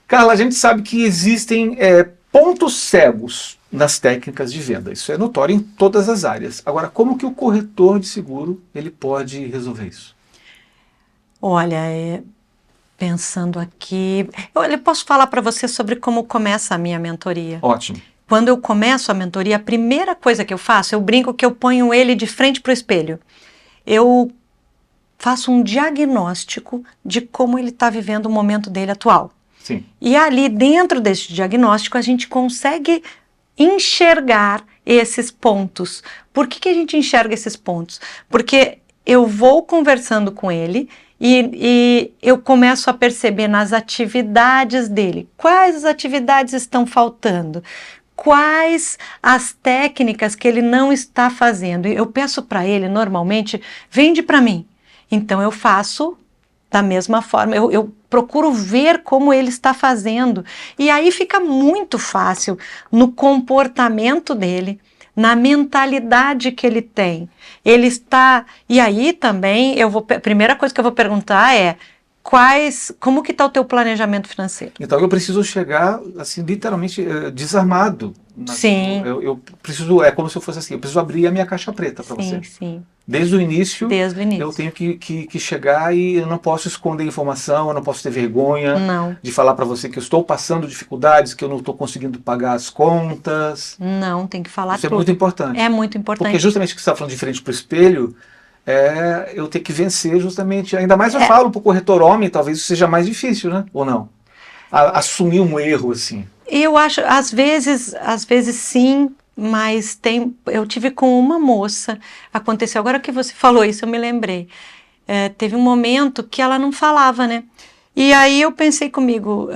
Carla, a gente sabe que existem pontos cegos nas técnicas de venda. Isso é notório em todas as áreas. Agora, como que o corretor de seguro ele pode resolver isso? Olha, pensando aqui, eu posso falar para você sobre como começa a minha mentoria. Ótimo. Quando eu começo a mentoria, a primeira coisa que eu faço, eu brinco que eu ponho ele de frente para o espelho. Eu faço um diagnóstico de como ele está vivendo o momento dele atual. Sim. E ali dentro desse diagnóstico a gente consegue enxergar esses pontos. Por que a gente enxerga esses pontos? Porque eu vou conversando com ele e eu começo a perceber nas atividades dele quais as atividades estão faltando, quais as técnicas que ele não está fazendo. Eu peço para ele, normalmente, vende para mim. Então eu faço da mesma forma, eu procuro ver como ele está fazendo. E aí fica muito fácil no comportamento dele, na mentalidade que ele tem. Ele está... E aí também, a primeira coisa que eu vou perguntar é como que está o teu planejamento financeiro? Então eu preciso chegar, assim, literalmente desarmado. Sim. Eu preciso, é como se eu fosse assim, eu preciso abrir a minha caixa preta para você. Sim. Desde o início, Desde o início. eu tenho que chegar e eu não posso esconder informação, eu não posso ter vergonha Não. de falar para você que eu estou passando dificuldades, que eu não estou conseguindo pagar as contas. Não, tem que falar Isso tudo. é muito importante. É muito importante. Porque justamente o que você está falando de frente para o espelho, eu ter que vencer justamente, ainda mais eu falo para o corretor homem, talvez isso seja mais difícil, né? Ou não? Assumir um erro assim. Eu acho, às vezes sim, mas eu tive com uma moça, aconteceu, agora que você falou isso, eu me lembrei. Teve um momento que ela não falava, né? E aí eu pensei comigo,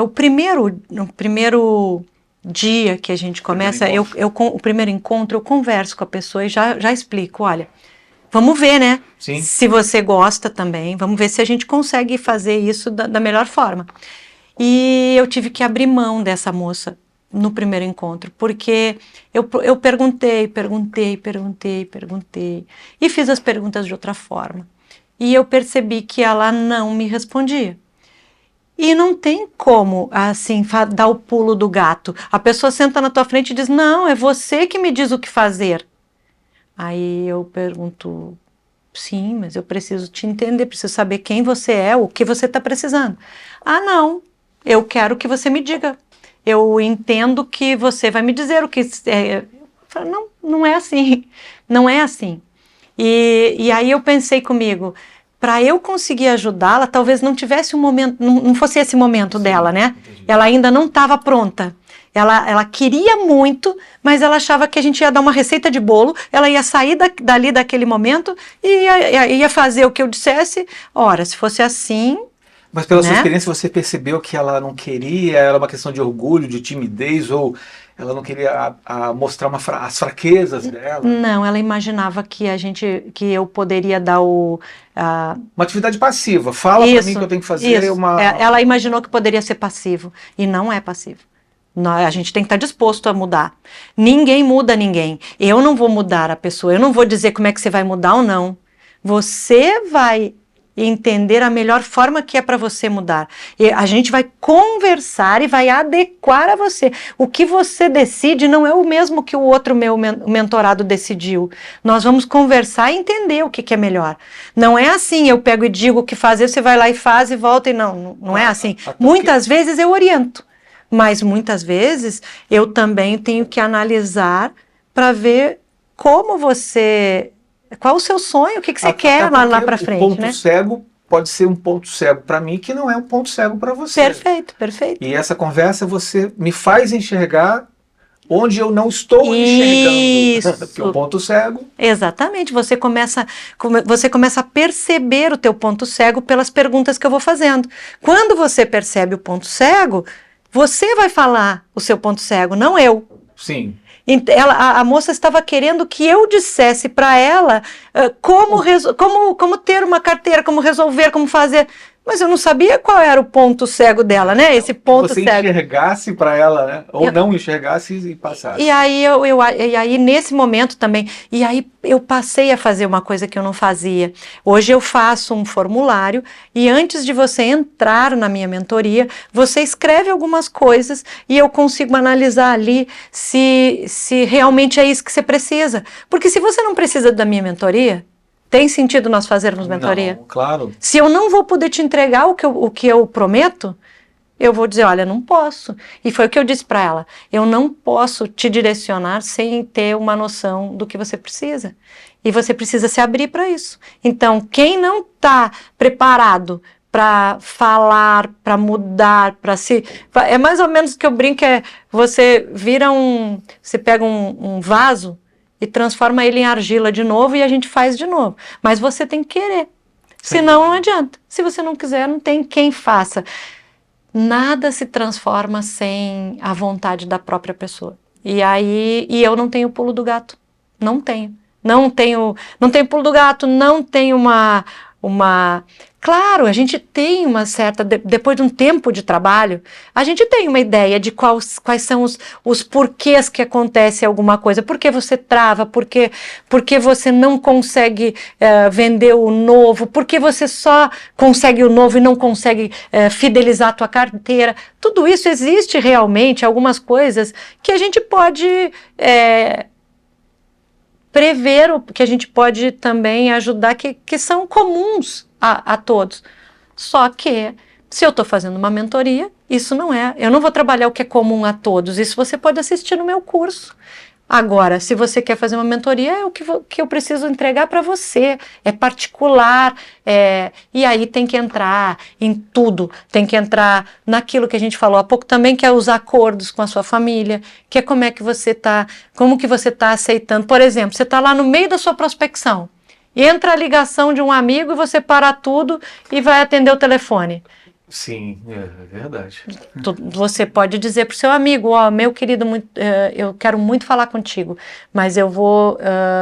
o primeiro dia que a gente começa, o primeiro encontro, eu converso com a pessoa e já explico, olha, vamos ver, né? Sim. Se você gosta também, vamos ver se a gente consegue fazer isso da melhor forma. E eu tive que abrir mão dessa moça no primeiro encontro, porque eu perguntei, e fiz as perguntas de outra forma. E eu percebi que ela não me respondia. E não tem como, assim, dar o pulo do gato. A pessoa senta na tua frente e diz, não, é você que me diz o que fazer. Aí eu pergunto, sim, mas eu preciso te entender, preciso saber quem você é, o que você está precisando. Ah, não, eu quero que você me diga. Eu entendo que você vai me dizer o que é. Eu falo, não é assim, não é assim. E aí eu pensei comigo, para eu conseguir ajudá-la, talvez não tivesse um momento, não fosse esse momento dela, né? Entendi. Ela ainda não estava pronta. Ela queria muito, mas ela achava que a gente ia dar uma receita de bolo, ela ia sair dali daquele momento e ia fazer o que eu dissesse. Ora, se fosse assim... Mas pela sua experiência você percebeu que ela não queria, era uma questão de orgulho, de timidez, ou ela não queria mostrar as fraquezas dela? Não, ela imaginava que eu poderia dar uma atividade passiva. Fala para mim que eu tenho que fazer uma... Ela imaginou que poderia ser passivo, e não é passivo. A gente tem que estar disposto a mudar. Ninguém muda ninguém. Eu não vou mudar a pessoa, eu não vou dizer como é que você vai mudar ou não. Você vai entender a melhor forma que é para você mudar. E a gente vai conversar e vai adequar a você. O que você decide não é o mesmo que o outro meu mentorado decidiu. Nós vamos conversar e entender o que é melhor. Não é assim, eu pego e digo o que fazer, você vai lá e faz e volta e não é assim. Muitas vezes eu oriento, mas muitas vezes eu também tenho que analisar para ver como você... Qual o seu sonho? O que você quer lá para frente, o ponto cego pode ser um ponto cego para mim que não é um ponto cego para você. Perfeito, perfeito. E essa conversa você me faz enxergar onde eu não estou enxergando. Porque o ponto cego... Exatamente. Você começa a perceber o teu ponto cego pelas perguntas que eu vou fazendo. Quando você percebe o ponto cego, você vai falar o seu ponto cego, não eu. Sim. A moça estava querendo que eu dissesse para ela como ter uma carteira, como resolver, como fazer. Mas eu não sabia qual era o ponto cego dela, né? Esse ponto Você cego. enxergasse para ela, né? Ou não enxergasse e passasse. E aí, e aí, nesse momento também, e aí eu passei a fazer uma coisa que eu não fazia. Hoje eu faço um formulário e antes de você entrar na minha mentoria, você escreve algumas coisas e eu consigo analisar ali se realmente é isso que você precisa. Porque se você não precisa da minha mentoria, tem sentido nós fazermos mentoria? Não, claro. Se eu não vou poder te entregar o que eu prometo, eu vou dizer, olha, não posso. E foi o que eu disse para ela, eu não posso te direcionar sem ter uma noção do que você precisa. E você precisa se abrir para isso. Então, quem não está preparado para falar, para mudar, para se... É mais ou menos o que eu brinco, você vira você pega um vaso e transforma ele em argila de novo e a gente faz de novo. Mas você tem que querer. Senão não adianta. Se você não quiser, não tem quem faça. Nada se transforma sem a vontade da própria pessoa. E eu não tenho pulo do gato. Não tenho. Não tenho pulo do gato, não tenho uma... Claro, a gente tem uma certa... Depois de um tempo de trabalho, a gente tem uma ideia de quais são os porquês que acontece alguma coisa. Por que você trava? Por que você não consegue vender o novo? Por que você só consegue o novo e não consegue fidelizar a tua carteira? Tudo isso existe realmente, algumas coisas que a gente pode... prever, que a gente pode também ajudar, que são comuns a todos. Só que, se eu estou fazendo uma mentoria, isso não é. Eu não vou trabalhar o que é comum a todos. Isso você pode assistir no meu curso. Agora, se você quer fazer uma mentoria, é o que eu preciso entregar para você. É particular, e aí tem que entrar em tudo. Tem que entrar naquilo que a gente falou há pouco também, que é os acordos com a sua família, que é como que você tá aceitando. Por exemplo, você está lá no meio da sua prospecção, entra a ligação de um amigo e você para tudo e vai atender o telefone. Sim, é verdade. Você pode dizer para o seu amigo, meu querido, eu quero muito falar contigo, mas eu vou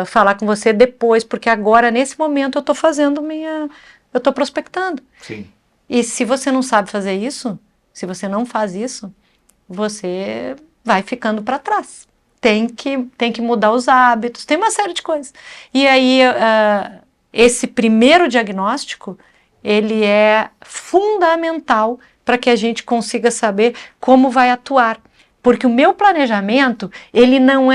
falar com você depois, porque agora, nesse momento, eu estou prospectando. Sim. E se você não sabe fazer isso, se você não faz isso, você vai ficando para trás. Tem que mudar os hábitos, tem uma série de coisas. E aí, esse primeiro diagnóstico, ele é fundamental para que a gente consiga saber como vai atuar. Porque o meu planejamento, ele não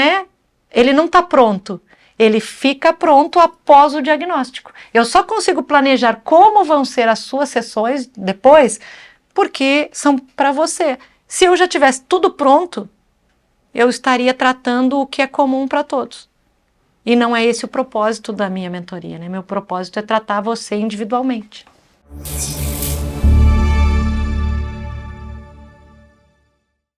está pronto. Ele fica pronto após o diagnóstico. Eu só consigo planejar como vão ser as suas sessões depois, porque são para você. Se eu já tivesse tudo pronto, eu estaria tratando o que é comum para todos. E não é esse o propósito da minha mentoria, né? Meu propósito é tratar você individualmente.